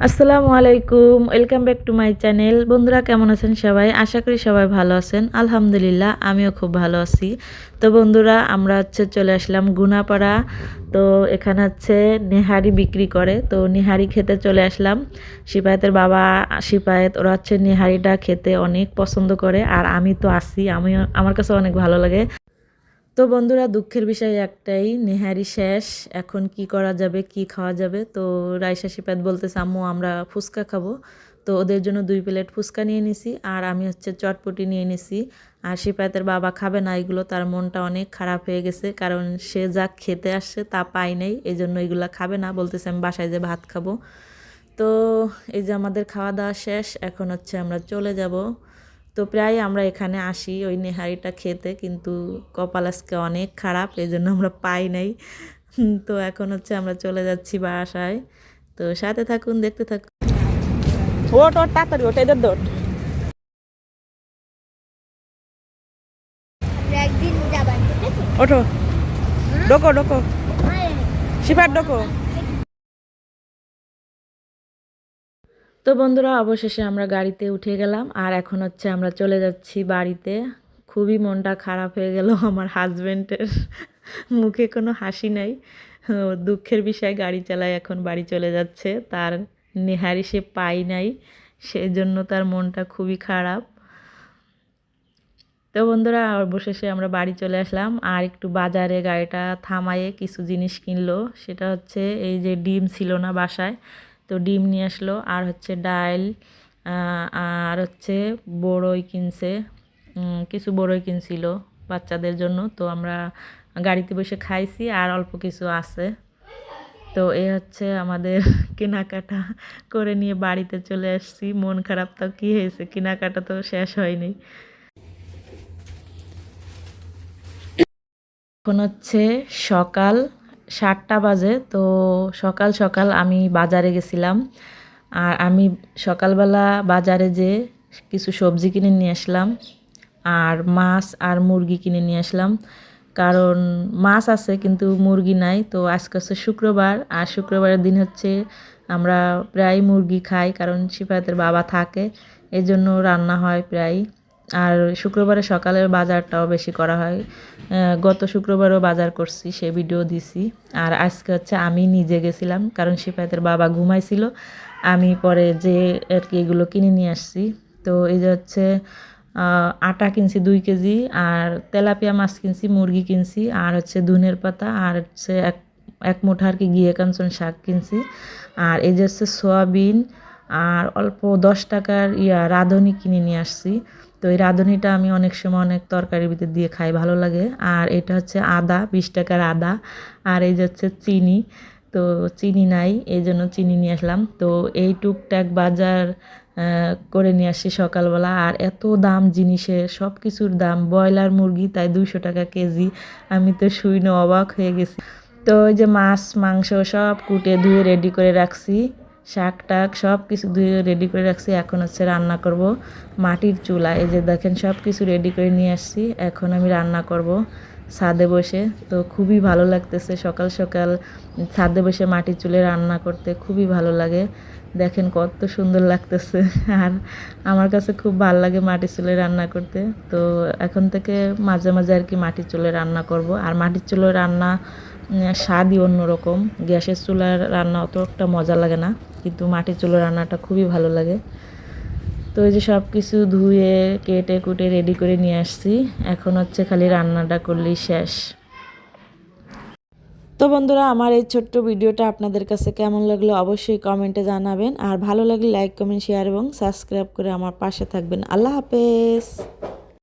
আসসালামু আলাইকুম, welcome back to my channel. বন্ধুরা কেমন আছেন সবাই? আশা করি সবাই ভালো আছেন। আলহামদুলিল্লাহ আমিও খুব ভালো আছি। তো বন্ধুরা আমরা চলে আসলাম গুনাপাড়া। তো এখানে নেহারি বিক্রি করে, তো নেহারি খেতে চলে আসলাম। সিপায়েতের বাবা সিপায়েত ওরা নেহারিটা খেতে অনেক পছন্দ করে, আর আমি তো আছি, আমার কাছে অনেক ভালো লাগে। তো বন্ধুরা দুঃখের বিষয় একটাই, নেহারি শেষ। এখন কি করা যাবে, কি খাওয়া যাবে? তো রাইসা সিপাত বলতেছে আম্মু আমরা ফুচকা খাবো। তো ওদের জন্য 2 প্লেট ফুচকা নিয়ে নিছি, আর আমি চটপটি নিয়ে নিছি। আর সিপাতের বাবা খাবে না এগুলো, তার মনটা অনেক খারাপ হয়ে গেছে, কারণ সে যা খেতে আসছে তা পাই নাই, এই জন্য এগুলো খাবে না, বলতেছে আমি বাসায় যে ভাত খাবো। তো এই যে আমাদের খাওয়া দাওয়া শেষ, এখন আমরা চলে যাব। তো প্রায় আমরা এখানে আসি ওই নেহারিটা খেতে, কিন্তু কপাল আজকে অনেক খারাপ, এই জন্য আমরা পাই নাই। তো এখন আমরা চলে যাচ্ছি বাসায়। তো সাথে থাকুন, দেখতে থাকুন। ওট ওট তাড়াতাড়ি ওট, এদের দৌড়। একদিন যাবার, ঠিক আছে? ওঠো, ডোকো ডোকো, শিফার ডোকো। তো বন্ধুরা অবশেষে আমরা গাড়িতে উঠে গেলাম, আর এখন আমরা চলে যাচ্ছি বাড়িতে। খুবই মনটা খারাপ হয়ে গেল, আমার হাজব্যান্ডের মুখে কোনো হাসি নাই। দুঃখের বিষয়, গাড়ি চালায় এখন বাড়ি চলে যাচ্ছে, তার নেহারি সে পাই নাই, সেই জন্য তার মনটা খুবই খারাপ। তো বন্ধুরা অবশেষে আমরা বাড়ি চলে আসলাম, আর একটু বাজারে গাড়িটা থামায়ে কিছু জিনিস কিনলো। সেটা এই যে ডিম ছিল না বাসায়, তো ডিম নিয়ে আসলো, আর ডাল, আর বড়ই কিনছে, কিছু বড়ই কিনছিল বাচ্চাদের জন্য। তো আমরা গাড়িতে বসে খাইছি, আর অল্প কিছু আছে। তো এই আমাদের কেনাকাটা করে নিয়ে বাড়িতে চলে আসছি। মন খারাপ তো কী হয়েছে, কেনাকাটা তো শেষ হয়নি। এখন সকাল 7টা বাজে। তো সকাল সকাল আমি বাজারে গেছিলাম, আর আমি সকালবেলা বাজারে যে কিছু সবজি কিনে নিয়ে আসলাম, আর মাছ আর মুরগি কিনে নিয়ে আসলাম। কারণ মাছ আছে কিন্তু মুরগি নাই। তো আজকে শুক্রবার, আর শুক্রবারের দিন আমরা প্রায় মুরগি খাই, কারণ সিফাতের বাবা থাকে, এই জন্য রান্না হয় প্রায়। আর শুক্রবারে সকালের বাজারটাও বেশি করা হয়। গত শুক্রবারও বাজার করছি, সে ভিডিও দিছি। আর আজকে আমি নিজে গেছিলাম, কারণ সিফাতের বাবা ঘুমাইছিল, আমি পরে যে আর কি এগুলো কিনে নিয়ে আসছি। তো এই যে আটা কিনছি 2 কেজি, আর তেলাপিয়া মাছ কিনছি, মুরগি কিনছি, আর ধনের পাতা, আর এক মুঠা আর কি ঘিয়ে কাঞ্চন শাক কিনছি। আর এই যে সয়াবিন, আর অল্প 10 টাকার রাঁধুনি কিনে নিয়ে আসছি। তো এই রাঁধুনিটা আমি অনেক সময় অনেক তরকারির ভিতর দিয়ে খাই, ভালো লাগে। আর এটা আদা, 20 টাকার আদা। আর এই যে চিনি, তো চিনি নাই, এই জন্য চিনি নিয়ে আসলাম। তো এই টুকটাক বাজার করে নিয়ে আসছি সকালবেলা। আর এত দাম জিনিসের, সব কিছুর দাম। ব্রয়লার মুরগি তাই 200 টাকা কেজি, আমি তো শুনে অবাক হয়ে গেছি। তো ওই যে মাছ মাংস সব কুটে ধুয়ে রেডি করে রাখছি, শাক টাক সব কিছু ধুয়ে রেডি করে রাখছি। এখন রান্না করব মাটির চুলা। এই যে দেখেন সব কিছু রেডি করে নিয়ে আসছি, এখন আমি রান্না করব ছাদে বসে। তো খুবই ভালো লাগতেছে সকাল সকাল ছাদে বসে মাটির চুলে রান্না করতে, খুবই ভালো লাগে। দেখেন কত সুন্দর লাগতেছে, আর আমার কাছে খুব ভালো লাগে মাটির চুলে রান্না করতে। তো এখন থেকে মাঝে মাঝে আর কি মাটির চুলে রান্না করব। আর মাটির চুলে রান্না স্বাদই অন্যরকম, গ্যাসের চুলার রান্না অত একটা মজা লাগে না, কিন্তু মাটির চুলার রান্নাটা খুবই ভালো লাগে। তো এই যে সব কিছু ধুয়ে কেটে কুটে রেডি করে নিয়ে আসছি, এখন খালি রান্নাটা করলেই শেষ। তো বন্ধুরা আমার এই ছোট্ট ভিডিওটা আপনাদের কাছে কেমন লাগলো অবশ্যই কমেন্টে জানাবেন, আর ভালো লাগলে লাইক কমেন্ট শেয়ার এবং সাবস্ক্রাইব করে আমার পাশে থাকবেন। আল্লাহ হাফেজ।